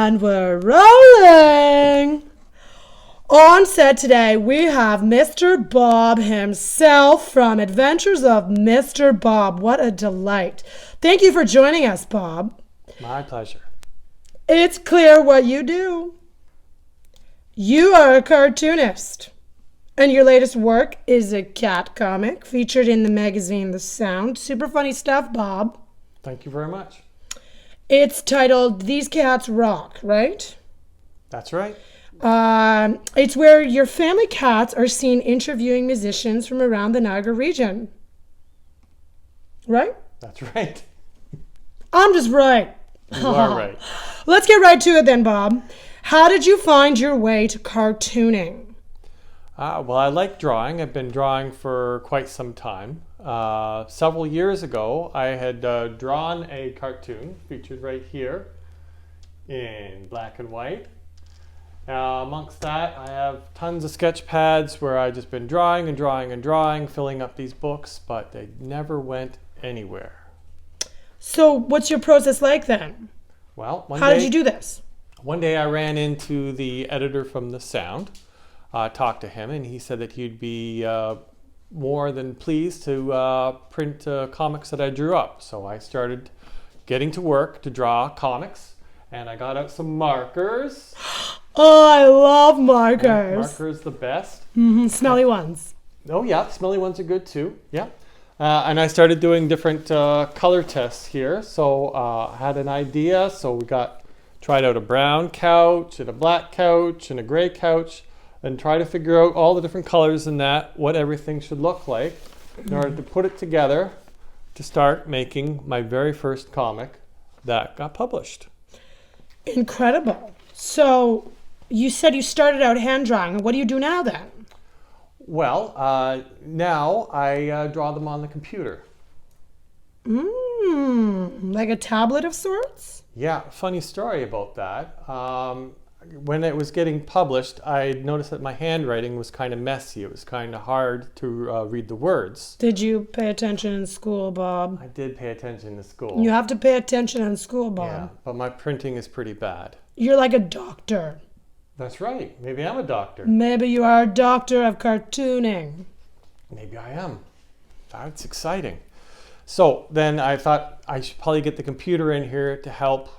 And we're rolling! On set today, we have Mr. Bob himself from Adventures of Mr. Bob. What a delight. Thank you for joining us, Bob. My pleasure. It's clear what you do. You are a cartoonist, and your latest work is a cat comic featured in the magazine The Sound. Super funny stuff, Bob. Thank you very much. It's titled These Cats Rock, right? That's right. It's where your family cats are seen interviewing musicians from around the Niagara region. Right? That's right. I'm just right. You are right. Let's get right to it then, Bob. How did you find your way to cartooning? Well, I like drawing. I've been drawing for quite some time. Several years ago, I had drawn a cartoon featured right here in black and white. Amongst that, I have tons of sketch pads where I've just been drawing and drawing and drawing, filling up these books, but they never went anywhere. So what's your process like then? Well, How did you do this? One day I ran into the editor from The Sound, talked to him, and he said that he'd be more than pleased to print comics that I drew up. So I started getting to work to draw comics, and I got out some markers. Oh, I love markers. Markers the best. Smelly ones. Oh yeah, smelly ones are good too. Yeah. And I started doing different color tests here. So I had an idea. So we tried out a brown couch and a black couch and a gray couch, and try to figure out all the different colors in that, what everything should look like in order to put it together to start making my very first comic that got published. Incredible. So you said you started out hand drawing. What do you do now then? Well, now I draw them on the computer. Like a tablet of sorts? Yeah, funny story about that. When it was getting published, I noticed that my handwriting was kind of messy. It was kind of hard to read the words. Did you pay attention in school, Bob? I did pay attention in school. You have to pay attention in school, Bob. Yeah, but my printing is pretty bad. You're like a doctor. That's right. Maybe I'm a doctor. Maybe you are a doctor of cartooning. Maybe I am. That's exciting. So then I thought I should probably get the computer in here to help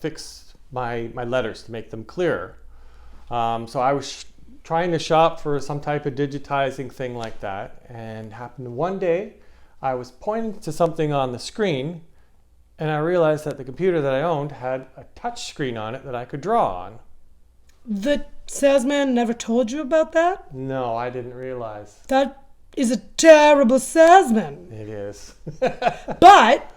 fix my letters to make them clearer. So I was trying to shop for some type of digitizing thing like that, and happened one day I was pointing to something on the screen, and I realized that the computer that I owned had a touch screen on it that I could draw on. The salesman never told you about that? No, I didn't realize. That is a terrible salesman. It is. But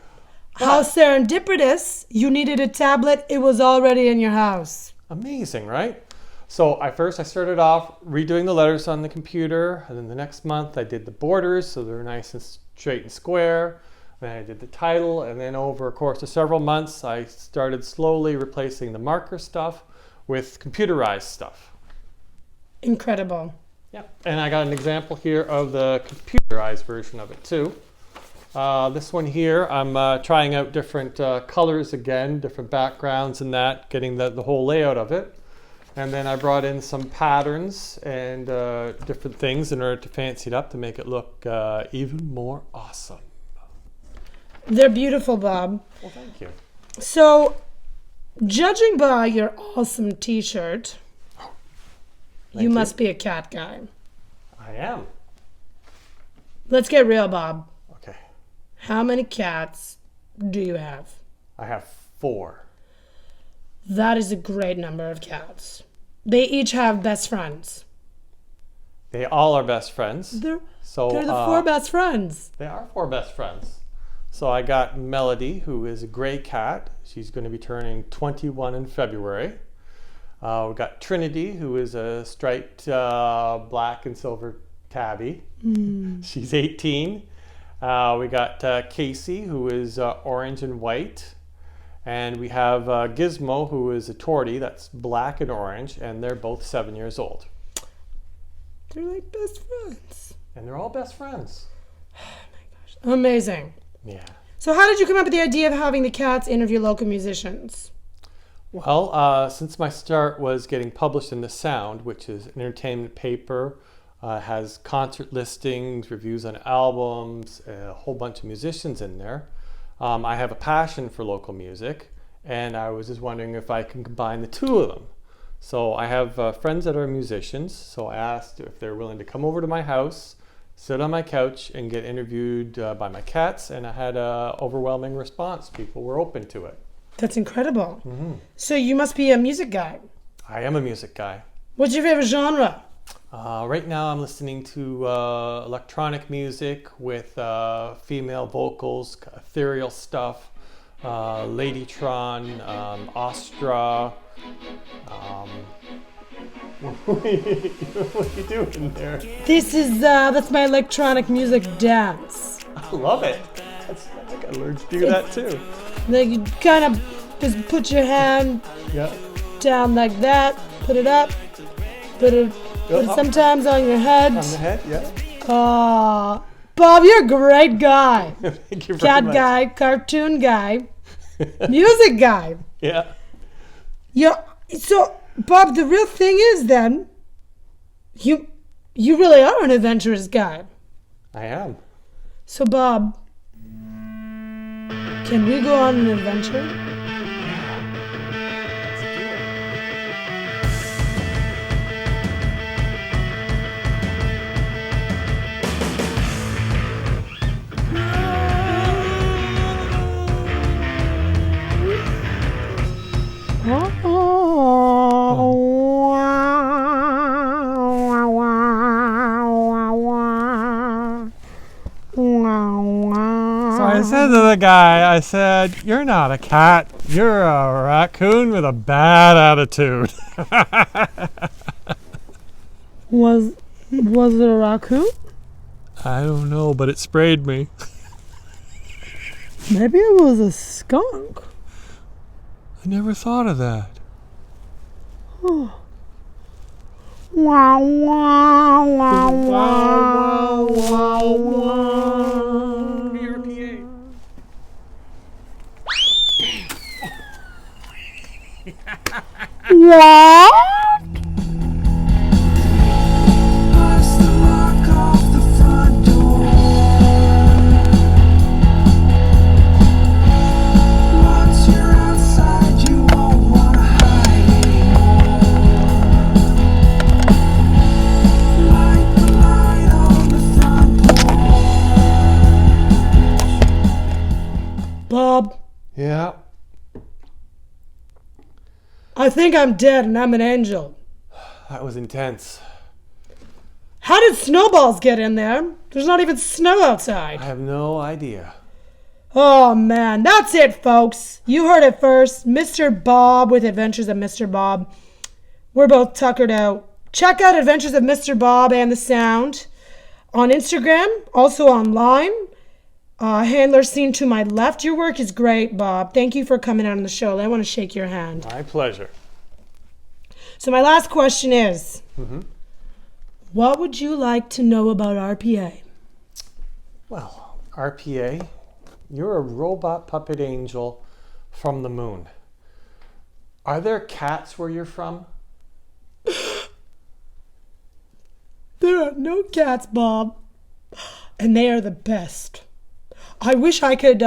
how serendipitous, you needed a tablet, it was already in your house. Amazing, right? So I started off redoing the letters on the computer, and then the next month I did the borders so they're nice and straight and square. Then I did the title, and then over a course of several months I started slowly replacing the marker stuff with computerized stuff. Incredible. Yeah, and I got an example here of the computerized version of it too. This one here, I'm trying out different colors again, different backgrounds and that, getting the whole layout of it. And then I brought in some patterns and different things in order to fancy it up to make it look even more awesome. They're beautiful, Bob. Well, thank you. So, judging by your awesome t-shirt, you must be a cat guy. I am. Let's get real, Bob. Okay. How many cats do you have? I have 4. That is a great number of cats. They each have best friends. They all are best friends. They're the 4 best friends. They are 4 best friends. So I got Melody, who is a gray cat. She's going to be turning 21 in February. We got Trinity, who is a striped black and silver tabby. She's 18. We got Casey, who is orange and white. And we have Gizmo, who is a tortie that's black and orange, and they're both 7 years old. They're like best friends. And they're all best friends. Oh my gosh. Amazing. Yeah. So how did you come up with the idea of having the cats interview local musicians? Well, since my start was getting published in The Sound, which is an entertainment paper, has concert listings, reviews on albums, a whole bunch of musicians in there. I have a passion for local music, and I was just wondering if I can combine the two of them. So I have friends that are musicians, so I asked if they're willing to come over to my house, sit on my couch, and get interviewed by my cats, and I had an overwhelming response. People were open to it. That's incredible. Mm-hmm. So you must be a music guy. I am a music guy. What's your favorite genre? Right now I'm listening to electronic music with female vocals, ethereal stuff, Ladytron, Astra. What are you doing there? This is, that's my electronic music dance. I love it. I think I learned to do that too. Like you kind of just put your hand Yeah. down like that, put it up, put it sometimes on your head. On the head, yeah. Aw, Bob, you're a great guy. Thank you very Cat much. guy, cartoon guy, music guy. Yeah. Yeah. So, Bob, the real thing is then, you really are an adventurous guy. I am. So, Bob, can we go on an adventure? Let's do it. So I said to the guy, I said, "You're not a cat. You're a raccoon with a bad attitude." Was it a raccoon? I don't know, but it sprayed me. Maybe it was a skunk. I never thought of that. Wow, wow, wow, wow, wow, wow. R.P.A. What? Pass the lock off the front door. Once you're outside, you won't wanna hide anymore. Light the light on the front porch. Bob, Yeah. I think I'm dead and I'm an angel. That was intense. How did snowballs get in there? There's not even snow I outside. have no idea. Oh man, that's it, folks. You heard it first. Mr. Bob with Adventures of Mr. Bob. We're both tuckered out. Check out Adventures of Mr. Bob and the Sound on Instagram, also online. Handler scene to my left. Your work is great, Bob. Thank you for coming on the show. I want to shake your hand. My pleasure. So my last question is, what would you like to know about RPA? Well, RPA, you're a robot puppet angel from the moon. Are there cats where you're from? There are no cats, Bob, and they are the best. I wish I could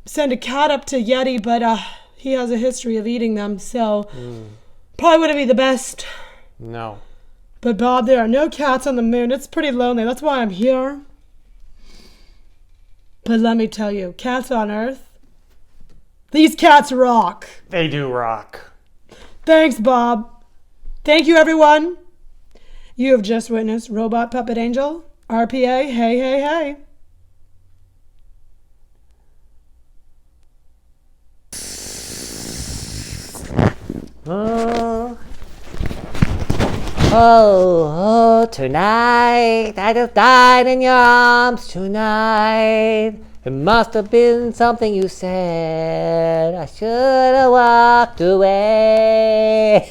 send a cat up to Yeti, but he has a history of eating them, so probably wouldn't be the best. No. But Bob, there are no cats on the moon. It's pretty lonely. That's why I'm here. But let me tell you, cats on Earth, these cats rock. They do rock. Thanks, Bob. Thank you, everyone. You have just witnessed Robot Puppet Angel, RPA, hey, hey, hey. Oh, tonight I just died in your arms tonight. It must have been something you said. I should have walked away.